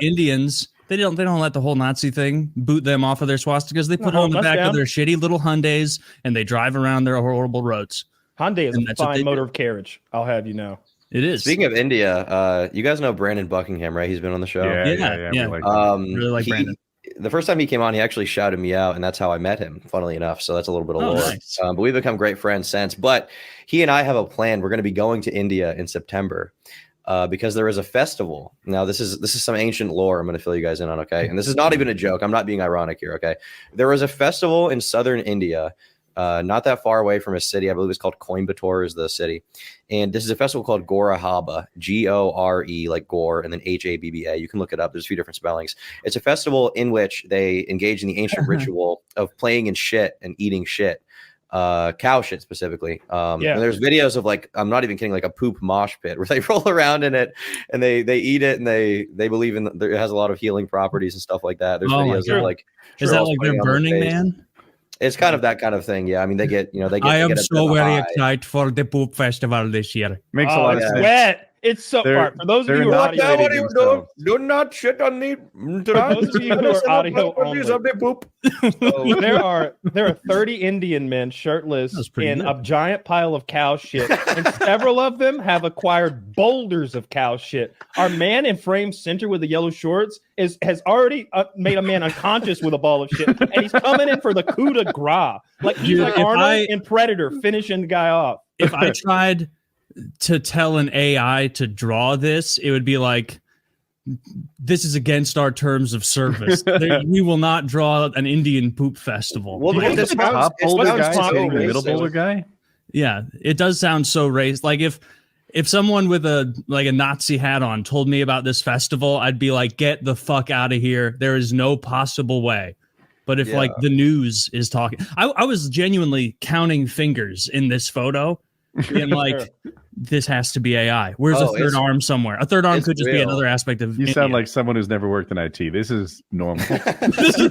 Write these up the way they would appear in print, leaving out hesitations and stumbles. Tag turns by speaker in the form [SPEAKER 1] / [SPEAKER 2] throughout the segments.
[SPEAKER 1] Indians, they don't let the whole Nazi thing boot them off of their swastikas. They put it on the back of their shitty little Hyundais and they drive around their horrible roads.
[SPEAKER 2] Hyundai is a fine motor of carriage. I'll have you know.
[SPEAKER 1] It is.
[SPEAKER 3] Speaking of India, you guys know Brandon Buckingham, right? He's been on the show.
[SPEAKER 1] Yeah.
[SPEAKER 3] Really like Brandon. The first time he came on, he actually shouted me out, and that's how I met him, funnily enough. So that's a little bit of lore. Nice. But we've become great friends since. But he and I have a plan. We're going to be going to India in September because there is a festival. Now, this is some ancient lore I'm going to fill you guys in on, okay? And this is not even a joke. I'm not being ironic here, okay? There is a festival in southern India, not that far away from a city. I believe it's called Coimbatore is the city. And this is a festival called Gora Haba, Gore, like Gore, and then Habba. You can look it up. There's a few different spellings. It's a festival in which they engage in the ancient ritual of playing in shit and eating shit, cow shit specifically. And there's videos of like, I'm not even kidding, like a poop mosh pit where they roll around in it and they eat it and they believe in it has a lot of healing properties and stuff like that. There's videos of like,
[SPEAKER 1] is that like they're Burning Man?
[SPEAKER 3] It's kind of that kind of thing. Yeah. I mean, they get.
[SPEAKER 1] I am so very excited for the poop festival this year.
[SPEAKER 2] Makes a lot of sense. It's so far. For those of you who are audio,
[SPEAKER 3] do not shit on the.
[SPEAKER 2] For those of you who are audio only, there are 30 Indian men shirtless in a giant pile of cow shit, and several of them have acquired boulders of cow shit. Our man in frame center with the yellow shorts has already made a man unconscious with a ball of shit, and he's coming in for the coup de grace, like he's like Arnold in Predator, finishing the guy off.
[SPEAKER 1] If I tried to tell an AI to draw this, it would be like, this is against our terms of service. We will not draw an Indian poop festival.
[SPEAKER 4] Well, this top boulder guy hitting the middle boulder guy.
[SPEAKER 1] Yeah, it does sound so racist. Like if someone with a Nazi hat on told me about this festival, I'd be like, get the fuck out of here. There is no possible way. But if like the news is talking, I was genuinely counting fingers in this photo. And like, this has to be AI. Where's a third arm somewhere? A third arm could just be another aspect of.
[SPEAKER 4] You sound like someone who's never worked in IT. This is normal.
[SPEAKER 3] This is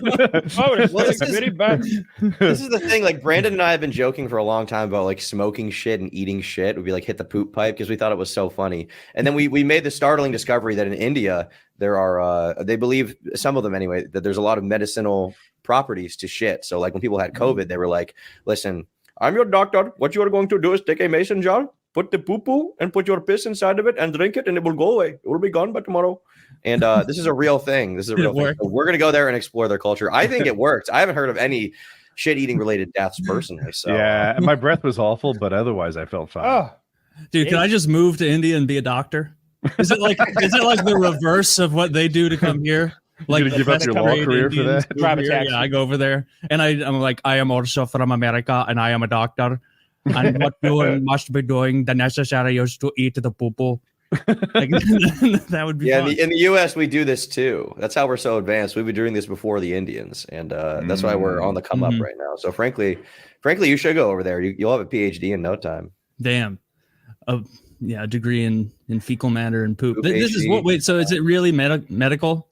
[SPEAKER 3] the thing. Like Brandon and I have been joking for a long time about like smoking shit and eating shit. Would be like hit the poop pipe because we thought it was so funny. And then we made the startling discovery that in India there are they believe, some of them anyway, that there's a lot of medicinal properties to shit. So like when people had COVID, they were like, listen, I'm your doctor. What you are going to do is take a mason jar, put the poo-poo, and put your piss inside of it and drink it, and it will go away. It will be gone by tomorrow. And this is a real thing. This is a real thing. So we're going to go there and explore their culture. I think it works. I haven't heard of any shit-eating related deaths personally. So
[SPEAKER 4] yeah, my breath was awful, but otherwise I felt fine.
[SPEAKER 1] Dude, can I just move to India and be a doctor? Is it like the reverse of what they do to come here?
[SPEAKER 4] Like, you give up your law career for that?
[SPEAKER 2] Drive a taxi.
[SPEAKER 1] Yeah, I go over there and I'm like, I am also from America and I am a doctor. And what you must be doing, the necessary is to eat the poo-poo. Like, that would be fun.
[SPEAKER 3] In the US we do this too. That's how we're so advanced. We've been doing this before the Indians, and that's why we're on the come up right now. So frankly, you should go over there. You'll have a PhD in no time.
[SPEAKER 1] Damn. A degree in fecal matter and poop. This is what? Wait, so is it really medical?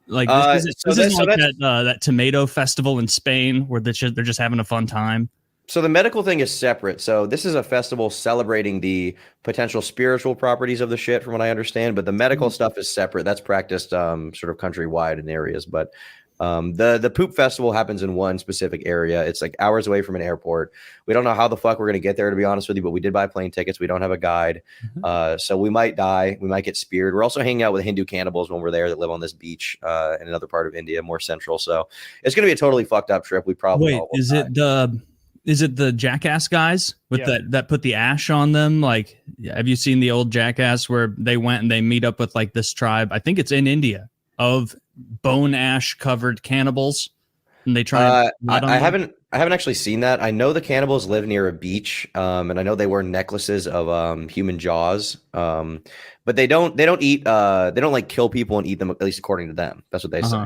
[SPEAKER 1] Like this is like that tomato festival in Spain where they're just having a fun time.
[SPEAKER 3] So the medical thing is separate. So this is a festival celebrating the potential spiritual properties of the shit, from what I understand. But the medical stuff is separate. That's practiced sort of countrywide in areas. But the poop festival happens in one specific area. It's like hours away from an airport. We don't know how the fuck we're going to get there, to be honest with you, but we did buy plane tickets. We don't have a guide. So we might die. We might get speared. We're also hanging out with Hindu cannibals when we're there that live on this beach in another part of India, more central. So it's going to be a totally fucked up trip. We probably
[SPEAKER 1] Is it the Jackass guys with that put the ash on them? Like, have you seen the old Jackass where they went and they meet up with like this tribe? I think it's in India of bone ash covered cannibals, and they try.
[SPEAKER 3] I haven't actually seen that. I know the cannibals live near a beach, and I know they wear necklaces of human jaws. But they don't eat. They don't like kill people and eat them. At least according to them, that's what they say.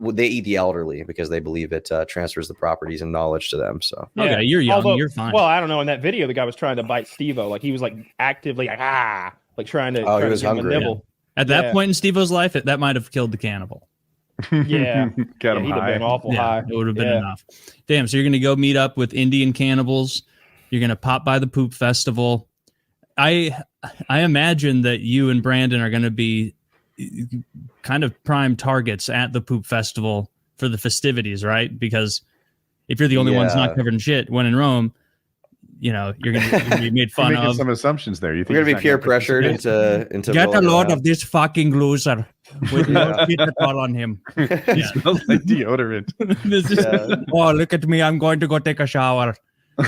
[SPEAKER 3] They eat the elderly because they believe it transfers the properties and knowledge to them. So
[SPEAKER 1] okay, you're young, you're fine.
[SPEAKER 2] Well, I don't know. In that video, the guy was trying to bite Steve-O. Like he was like actively like trying to.
[SPEAKER 3] Oh, he was hungry.
[SPEAKER 2] Nibble.
[SPEAKER 1] At that point in Steve-O's life, that might have killed the cannibal.
[SPEAKER 2] Yeah,
[SPEAKER 4] got him
[SPEAKER 2] he'd have
[SPEAKER 4] high.
[SPEAKER 2] been awful high.
[SPEAKER 1] It would have been enough. Damn. So you're gonna go meet up with Indian cannibals. You're gonna pop by the poop festival. I imagine that you and Brandon are gonna be kind of prime targets at the poop festival for the festivities, right? Because if you're the only ones not covered in shit when in Rome, you know, you're gonna be made fun of.
[SPEAKER 4] Some assumptions there. You think
[SPEAKER 3] you're gonna be peer pressured into
[SPEAKER 1] get a load of this fucking loser with no shit at all on him.
[SPEAKER 4] He smells like deodorant.
[SPEAKER 1] Oh, look at me! I'm going to go take a shower.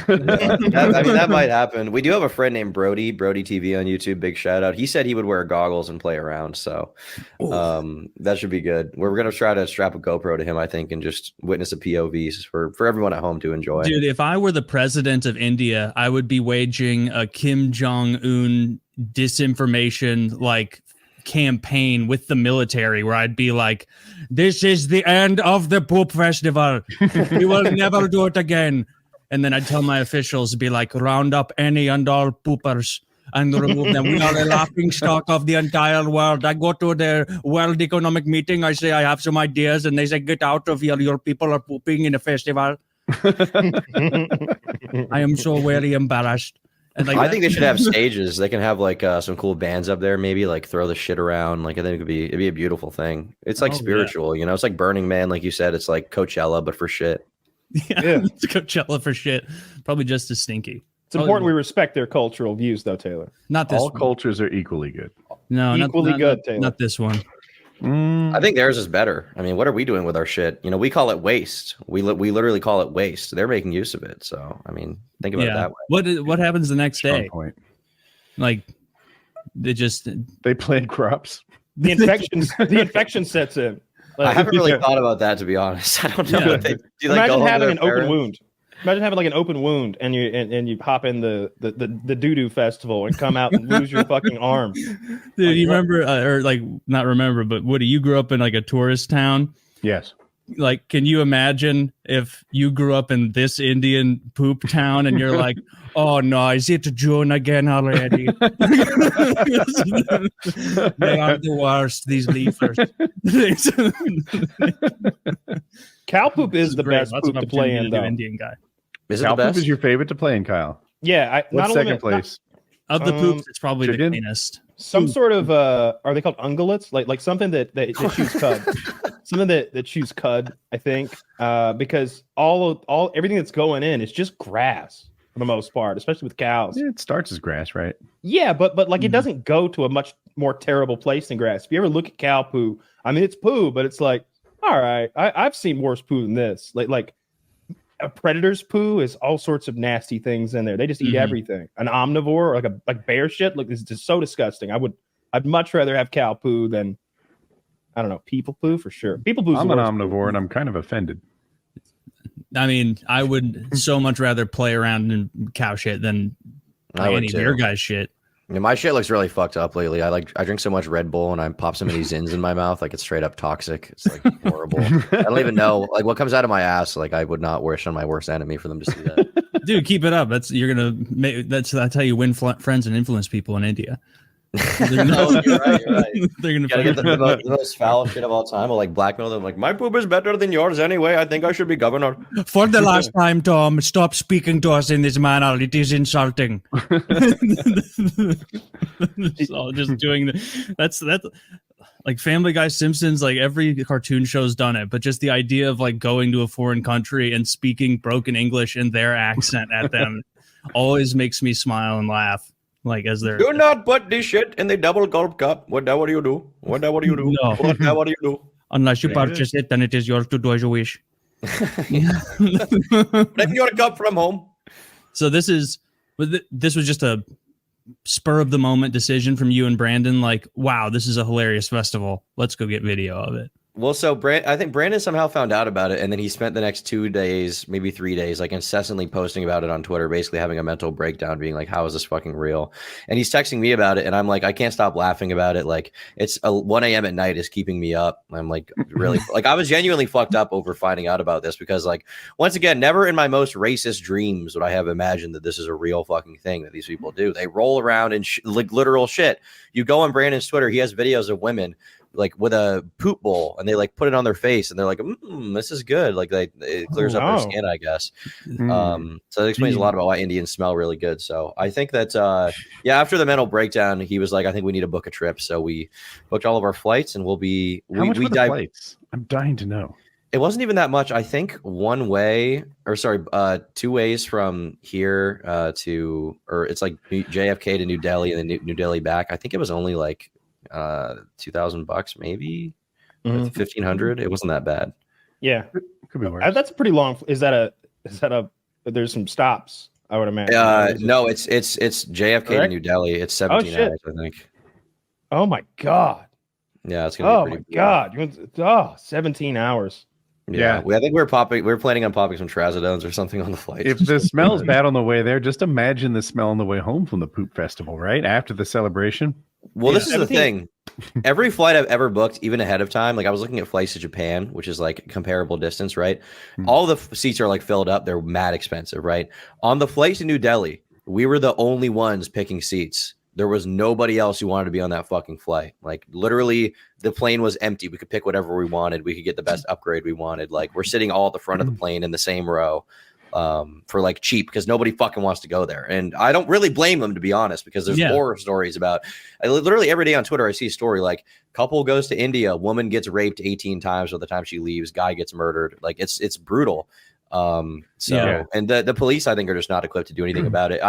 [SPEAKER 3] That might happen. We do have a friend named Brody TV on YouTube. Big shout out. He said he would wear goggles and play around, so that should be good. We're gonna try to strap a GoPro to him, I think, and just witness a POVs for everyone at home to enjoy.
[SPEAKER 1] Dude, if I were the president of India, I would be waging a Kim Jong-un disinformation like campaign with the military, where I'd be like, "This is the end of the poop festival. We will never do it again." And then I'd tell my officials to be like, round up any and all poopers and remove them. We are a laughing stock of the entire world. I go to the World Economic Meeting. I say, I have some ideas. And they say, get out of here. Your people are pooping in a festival. I am so very embarrassed. And like,
[SPEAKER 3] I think they should have stages. They can have like some cool bands up there, maybe like throw the shit around. Like I think it'd be a beautiful thing. It's like spiritual, you know, it's like Burning Man. Like you said, it's like Coachella, but for shit.
[SPEAKER 1] Yeah. It's Coachella for shit. Probably just as stinky.
[SPEAKER 2] It's important we respect their cultural views, though, Taylor.
[SPEAKER 1] Not this
[SPEAKER 4] all
[SPEAKER 1] one.
[SPEAKER 4] Cultures are equally good.
[SPEAKER 1] No,
[SPEAKER 2] equally good, Taylor.
[SPEAKER 1] Not this one.
[SPEAKER 3] I think theirs is better. I mean, what are we doing with our shit? You know, we call it waste. We literally call it waste. They're making use of it. So, I mean, think about it that way.
[SPEAKER 1] What happens the next day?
[SPEAKER 4] Point.
[SPEAKER 1] Like,
[SPEAKER 4] they plant crops.
[SPEAKER 2] The infection sets in.
[SPEAKER 3] I haven't really thought about that, to be honest. I don't know.
[SPEAKER 1] Yeah.
[SPEAKER 3] What they, do
[SPEAKER 2] Imagine having an open wound. Imagine having like an open wound, and you hop in the doo-doo festival and come out and lose your fucking arm.
[SPEAKER 1] Dude, like, you remember, or like not remember, but Woody, you grew up in like a tourist town.
[SPEAKER 4] Yes.
[SPEAKER 1] Like, can you imagine if you grew up in this Indian poop town and you're like, oh no, is it June again already? They are the worst, these leafers.
[SPEAKER 2] Cow poop is the best poop to play in, though.
[SPEAKER 1] Indian guy.
[SPEAKER 3] Is it
[SPEAKER 4] Cow
[SPEAKER 3] the best?
[SPEAKER 4] poop is your favorite to play in, Kyle?
[SPEAKER 2] Yeah.
[SPEAKER 4] What's second place?
[SPEAKER 1] Of the poops, it's probably the cleanest.
[SPEAKER 2] Some sort of are they called ungulates? Like something that chews cud. Something that chews cud, I think. Because all everything that's going in is just grass for the most part, especially with cows.
[SPEAKER 4] Yeah, it starts as grass, right?
[SPEAKER 2] Yeah, but like it doesn't go to a much more terrible place than grass. If you ever look at cow poo, I mean it's poo, but it's like, all right, I've seen worse poo than this. Like a predator's poo is all sorts of nasty things in there. They just eat everything. An omnivore, or like bear shit, like this is just so disgusting. I'd much rather have cow poo than, I don't know, people poo for sure. People poo.
[SPEAKER 4] I'm an omnivore, and I'm kind of offended.
[SPEAKER 1] I mean, I would so much rather play around in cow shit than any of your guys' shit.
[SPEAKER 3] Yeah, my shit looks really fucked up lately. I drink so much Red Bull and I pop so many Zins in my mouth, like it's straight up toxic. It's like horrible. I don't even know like what comes out of my ass. Like I would not wish on my worst enemy for them to see that.
[SPEAKER 1] Dude, keep it up. That's how you win friends and influence people in India.
[SPEAKER 3] You're right. They're gonna get the most foul shit of all time. Or like blackmail them, like my poop is better than yours anyway. I think I should be governor.
[SPEAKER 1] For the last time, Tom, stop speaking to us in this manner. It is insulting. Just doing that's like Family Guy, Simpsons. Like every cartoon show's done it, but just the idea of like going to a foreign country and speaking broken English in their accent at them always makes me smile and laugh. Like as they're
[SPEAKER 3] do not put this shit in the double gulp cup. Whatever you do.
[SPEAKER 1] No.
[SPEAKER 3] Whatever you do.
[SPEAKER 1] Unless you purchase it, then it is yours to do as you wish.
[SPEAKER 3] Bring your cup from home.
[SPEAKER 1] So this was just a spur of the moment decision from you and Brandon. Like, wow, this is a hilarious festival. Let's go get video of it.
[SPEAKER 3] Well, so I think Brandon somehow found out about it, and then he spent the next 2 days, maybe 3 days, like incessantly posting about it on Twitter, basically having a mental breakdown, being like, how is this fucking real? And he's texting me about it, and I'm like, I can't stop laughing about it. Like, it's 1 a.m. at night is keeping me up. I'm like, really, like, I was genuinely fucked up over finding out about this because, like, once again, never in my most racist dreams would I have imagined that this is a real fucking thing that these people do. They roll around in like literal shit. You go on Brandon's Twitter, he has videos of women like with a poop bowl, and they like put it on their face, and they're like, this is good. Like it clears up their skin, I guess. So that explains a lot about why Indians smell really good. So I think that after the mental breakdown, he was like, I think we need to book a trip. So we booked all of our flights, and we'll be
[SPEAKER 4] How much were the flights? I'm dying to know.
[SPEAKER 3] It wasn't even that much. I think 2 ways from here it's like JFK to New Delhi and then New Delhi back. I think it was only like $2,000 maybe, $1,500. It wasn't that bad.
[SPEAKER 2] Yeah,
[SPEAKER 4] could be worse.
[SPEAKER 2] That's pretty long. Is that a? There's some stops, I would imagine.
[SPEAKER 3] No, it's JFK to New Delhi. It's 17 hours, I think.
[SPEAKER 2] Oh my god.
[SPEAKER 3] Yeah, it's gonna be pretty.
[SPEAKER 2] Oh my god. 17 hours.
[SPEAKER 3] Yeah. I think we were planning on popping some trazodones or something on the flight.
[SPEAKER 4] If the smell's bad on the way there, just imagine the smell on the way home from the poop festival, right? After the celebration.
[SPEAKER 3] Well, this is the thing. Every flight I've ever booked, even ahead of time, like I was looking at flights to Japan, which is like comparable distance, right? All the seats are like filled up. They're mad expensive, right? On the flight to New Delhi, we were the only ones picking seats. There was nobody else who wanted to be on that fucking flight. Like literally the plane was empty. We could pick whatever we wanted. We could get the best upgrade we wanted. Like we're sitting all at the front of the plane in the same row for like cheap because nobody fucking wants to go there. And I don't really blame them, to be honest, because there's horror stories about literally every day on Twitter. I see a story like couple goes to India, woman gets raped 18 times by the time she leaves, guy gets murdered. Like it's brutal. And the police, I think, are just not equipped to do anything about it.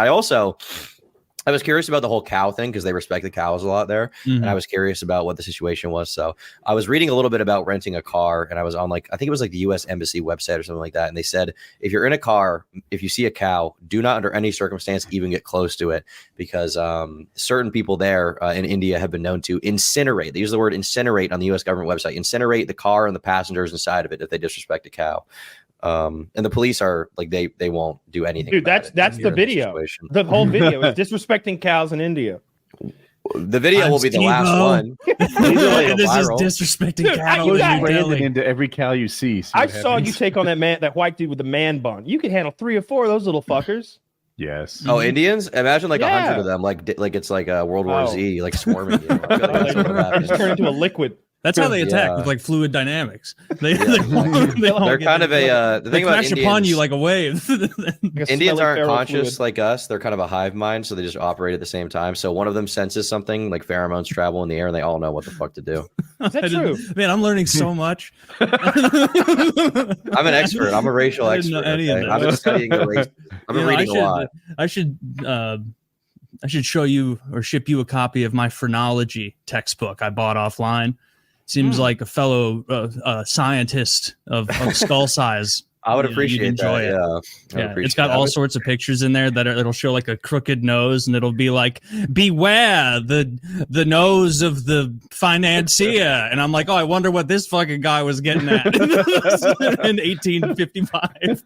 [SPEAKER 3] I was curious about the whole cow thing because they respect the cows a lot there. And I was curious about what the situation was. So I was reading a little bit about renting a car, and I was on I think it was like the U.S. Embassy website or something like that. And they said, if you're in a car, if you see a cow, do not under any circumstance even get close to it because certain people there in India have been known to incinerate. They use the word incinerate on the U.S. government website, incinerate the car and the passengers inside of it if they disrespect a cow. And the police are like they won't do anything.
[SPEAKER 2] Dude, that's the video. The whole video is disrespecting cows in India.
[SPEAKER 3] The video will be the last one.
[SPEAKER 1] This is disrespecting cows.
[SPEAKER 4] Into every cow you see.
[SPEAKER 2] I saw you take on that white dude with the man bun. You could handle 3 or 4 of those little fuckers.
[SPEAKER 4] Yes.
[SPEAKER 3] Oh, Indians! Imagine like 100 of them, like it's like a World War Z, like swarming. You know?
[SPEAKER 2] Just turn into a liquid.
[SPEAKER 1] That's how they attack with like fluid dynamics. They're
[SPEAKER 3] kind of the thing about Indians,
[SPEAKER 1] upon you like a wave.
[SPEAKER 3] Indians aren't conscious like us. They're kind of a hive mind, so they just operate at the same time. So one of them senses something, like pheromones travel in the air, and they all know what the fuck to do.
[SPEAKER 2] Is that true?
[SPEAKER 1] Man, I'm learning so much.
[SPEAKER 3] I'm an expert. I'm a racial expert. Okay? I've been studying the race. I've been reading a lot.
[SPEAKER 1] I should show you or ship you a copy of my phrenology textbook I bought offline. Seems like a fellow scientist of skull size.
[SPEAKER 3] I would appreciate that.
[SPEAKER 1] Yeah, it's got all sorts of pictures in there it'll show like a crooked nose, and it'll be like, "Beware the nose of the financier." And I'm like, oh, I wonder what this fucking guy was getting at in 1855.